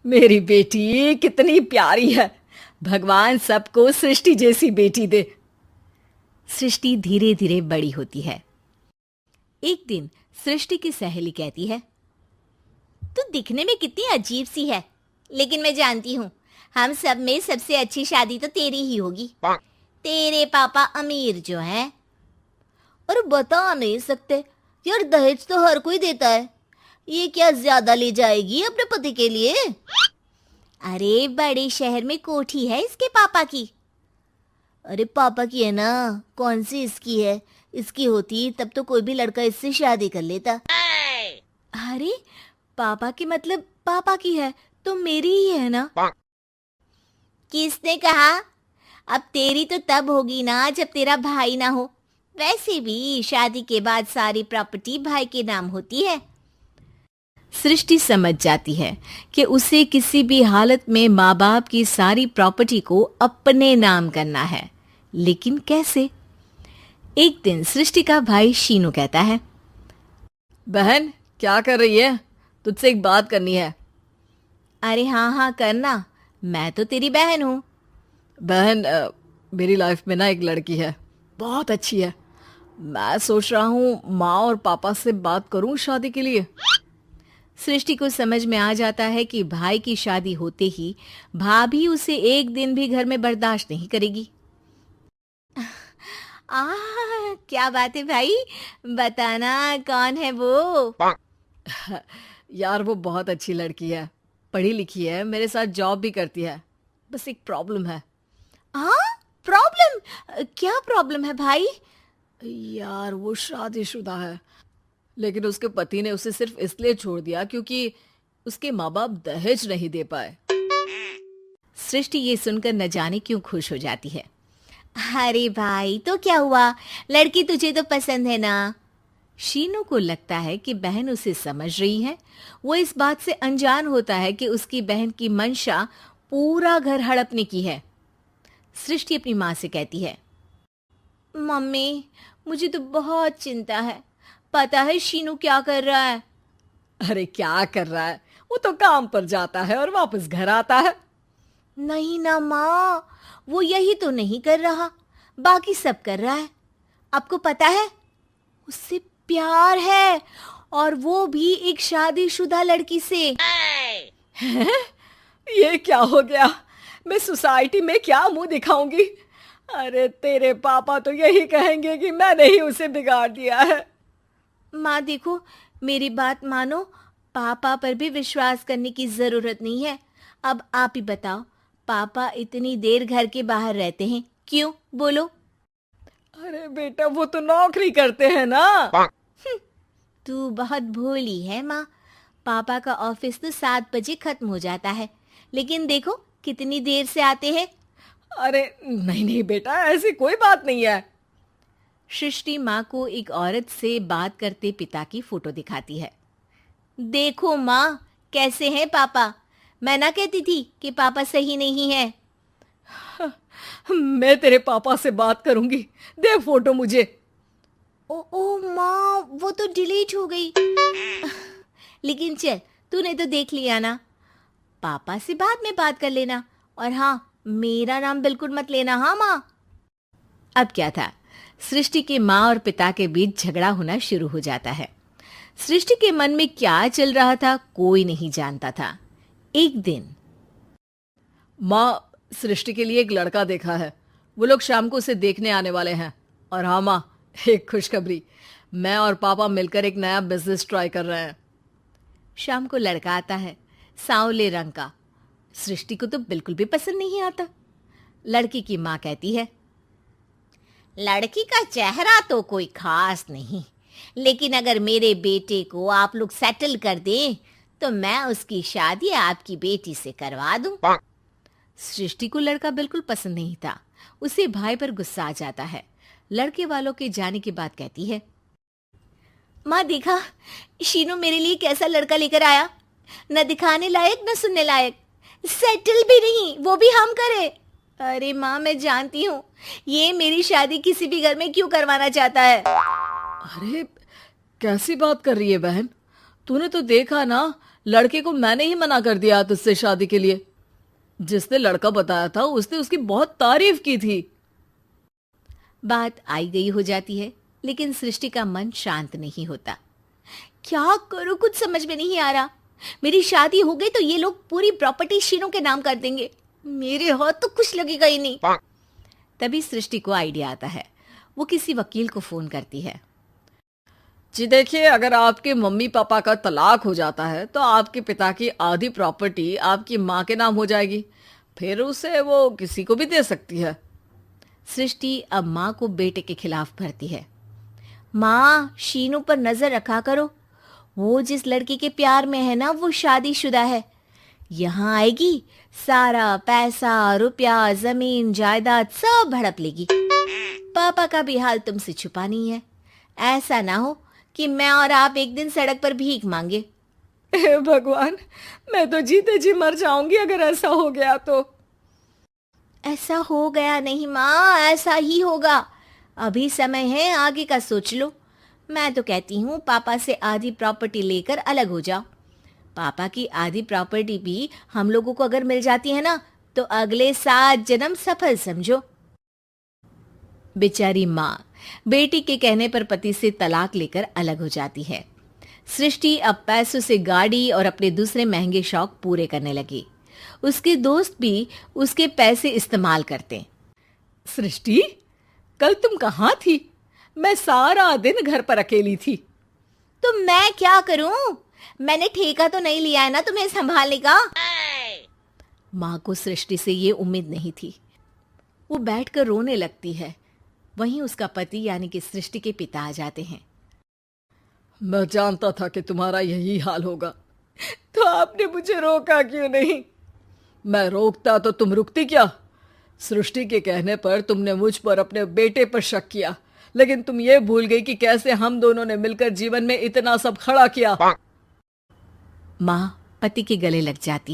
मेरी बेटी कितनी प्यारी है। भगवान सबको सृष्टि जैसी बेटी दे। सृष्टि धीरे धीरे बड़ी होती है। एक दिन सृष्टि की सहेली कहती है, तू दिखने में कितनी अजीब सी है, लेकिन मैं जानती हूँ हम सब में सबसे अच्छी शादी तो तेरी ही होगी। तेरे पापा अमीर जो हैं। और बता नहीं सकते यार, दहेज तो हर कोई देता है, ये क्या ज्यादा ले जाएगी अपने पति के लिए? अरे बड़े शहर में कोठी है इसके पापा की। अरे पापा की है ना, कौन सी इसकी है? इसकी होती तब तो कोई भी लड़का इससे शादी कर लेता। अरे पापा की मतलब पापा की है तो मेरी ही है ना? किसने कहा? अब तेरी तो तब होगी ना जब तेरा भाई ना हो। वैसे भी शादी के बाद सारी प्रॉपर्टी भाई के नाम होती है। सृष्टि समझ जाती है कि उसे किसी भी हालत में माँ बाप की सारी प्रॉपर्टी को अपने नाम करना है, लेकिन कैसे? एक दिन सृष्टि का भाई शीनू कहता है, बहन क्या कर रही है? तुझसे एक बात करनी है। अरे हाँ हाँ करना, मैं तो तेरी बहन हूँ। बहन मेरी लाइफ में ना एक लड़की है, बहुत अच्छी है। मैं सोच रहा हूँ माँ और पापा से बात करूँ शादी के लिए। सृष्टि को समझ में आ जाता है कि भाई की शादी होते ही भाभी उसे एक दिन भी घर में बर्दाश्त नहीं करेगी। क्या बात है भाई, बताना कौन है वो? यार वो बहुत अच्छी लड़की है, पढ़ी लिखी है, मेरे साथ जॉब भी करती है। बस एक प्रॉब्लम है। प्रॉब्लम? क्या प्रॉब्लम है भाई? यार वो शादीशुदा है, लेकिन उसके पति ने उसे सिर्फ इसलिए छोड़ दिया क्योंकि उसके माँ बाप दहेज नहीं दे पाए। सृष्टि ये सुनकर न जाने क्यों खुश हो जाती है। अरे भाई तो क्या हुआ, लड़की तुझे तो पसंद है ना? शीनू को लगता है कि बहन उसे समझ रही है। वो इस बात से अनजान होता है कि उसकी बहन की मंशा पूरा घर हड़पने की है। सृष्टि अपनी माँ से कहती है, मम्मी मुझे तो बहुत चिंता है। पता है शीनू क्या कर रहा है? अरे क्या कर रहा है? वो तो काम पर जाता है और वापस घर आता है। नहीं ना माँ, वो यही तो नहीं कर रहा, बाकी सब कर रहा है। आपको पता है उससे प्यार है, और वो भी एक शादीशुदा लड़की से। हैं? ये क्या हो गया? मैं सोसाइटी में क्या मुंह दिखाऊंगी? अरे तेरे पापा तो यही कहेंगे कि मैंने ही उसे बिगाड़ दिया है। माँ देखो, मेरी बात मानो, पापा पर भी विश्वास करने की जरूरत नहीं है। अब आप ही बताओ, पापा इतनी देर घर के बाहर रहते हैं क्यों? बोलो। अरे बेटा वो तो नौकरी करते हैं ना। तू बहुत भोली है माँ। पापा का ऑफिस तो 7 बजे खत्म हो जाता है, लेकिन देखो कितनी देर से आते हैं। अरे नहीं नहीं बेटा, ऐसी कोई बात नहीं है। सृष्टि माँ को एक औरत से बात करते पिता की फोटो दिखाती है। देखो माँ, कैसे हैं पापा? मैं ना कहती थी कि पापा सही नहीं है। मैं तेरे पापा से बात करूंगी, दे फोटो मुझे। ओ माँ, वो तो डिलीट हो गई। लेकिन चल, तूने तो देख लिया ना। पापा से बाद में बात कर लेना, और हाँ, मेरा नाम बिल्कुल मत लेना। हाँ माँ। अब क्या था, सृष्टि के माँ और पिता के बीच झगड़ा होना शुरू हो जाता है। सृष्टि के मन में क्या चल रहा था कोई नहीं जानता था। एक दिन, माँ सृष्टि के लिए एक लड़का देखा है, वो लोग शाम को उसे देखने आने वाले हैं। और हाँ माँ, एक खुशखबरी, मैं और पापा मिलकर एक नया बिजनेस ट्राई कर रहे हैं। शाम को लड़का आता है, सांवले रंग का। सृष्टि को तो बिल्कुल भी पसंद नहीं आता। लड़की की माँ कहती है, लड़की का चेहरा तो कोई खास नहीं, लेकिन अगर मेरे बेटे को आप लोग सेटल कर दें तो मैं उसकी शादी आपकी बेटी से करवा दूं। सृष्टि को लड़का बिल्कुल पसंद नहीं था। उसे भाई पर गुस्सा आ जाता है। लड़के वालों के जाने के बाद कहती है, माँ देखा शीनू मेरे लिए कैसा लड़का लेकर आया, न दिखाने लायक न सुनने लायक, सेटल भी नहीं, वो भी हम करे। अरे माँ मैं जानती हूँ ये मेरी शादी किसी भी घर में क्यों करवाना चाहता है। अरे कैसी बात कर रही है बहन? तूने तो देखा ना, लड़के को मैंने ही मना कर दिया तुझसे शादी के लिए। जिसने लड़का बताया था उसने उसकी बहुत तारीफ की थी। बात आई गई हो जाती है, लेकिन सृष्टि का मन शांत नहीं होता। क्या करूं, कुछ समझ में नहीं आ रहा। मेरी शादी हो गई तो ये लोग पूरी प्रॉपर्टी शीनू के नाम कर देंगे, मेरे हाथ तो कुछ लगेगा ही नहीं। तभी सृष्टि को आइडिया आता है। वो किसी वकील को फोन करती है। जी देखिए, अगर आपके मम्मी पापा का तलाक हो जाता है तो आपके पिता की आधी प्रॉपर्टी आपकी माँ के नाम हो जाएगी, फिर उसे वो किसी को भी दे सकती है। सृष्टि अब माँ को बेटे के खिलाफ भरती है। माँ, शीनू पर नजर रखा करो, वो जिस लड़की के प्यार में है ना वो शादीशुदा है। यहाँ आएगी, सारा पैसा रुपया जमीन जायदाद सब हड़प लेगी। पापा का भी हाल तुमसे छुपा नहीं है। ऐसा ना हो कि मैं और आप एक दिन सड़क पर भीख मांगे। हे भगवान, मैं तो जीते जी मर जाऊंगी अगर ऐसा हो गया तो। ऐसा हो गया नहीं माँ, ऐसा ही होगा। अभी समय है, आगे का सोच लो। मैं तो कहती हूँ पापा से आधी प्रॉपर्टी लेकर अलग हो जाओ। पापा की आधी प्रॉपर्टी भी हम लोगों को अगर मिल जाती है ना तो अगले 7 जन्म सफल समझो। बेचारी माँ बेटी के कहने पर पति से तलाक लेकर अलग हो जाती है। सृष्टि अब पैसों से गाड़ी और अपने दूसरे महंगे शौक पूरे करने लगी। उसके दोस्त भी उसके पैसे इस्तेमाल करते। सृष्टि, कल तुम कहाँ थी? मैं सारा दिन घर पर अकेली थी। तो मैं क्या करूं? मैंने ठेका तो नहीं लिया है ना तुम्हें संभालने का। माँ को सृष्टि से ये उम्मीद नहीं थी। वो बैठकर रोने लगती है। वहीं उसका पति यानी कि सृष्टि के पिता आ जाते हैं। मैं जानता था कि तुम्हारा यही हाल होगा, तो आपने मुझे रोका क्यों नहीं? मैं रोकता तो तुम रुकती क्या? सृष्टि के कहने पर तुमने मुझ पर अपने बेटे पर शक किया, लेकिन तुम ये भूल गई कि कैसे हम दोनों ने मिलकर जीवन में इतना सब खड़ा किया। माँ पति के गले लग जाती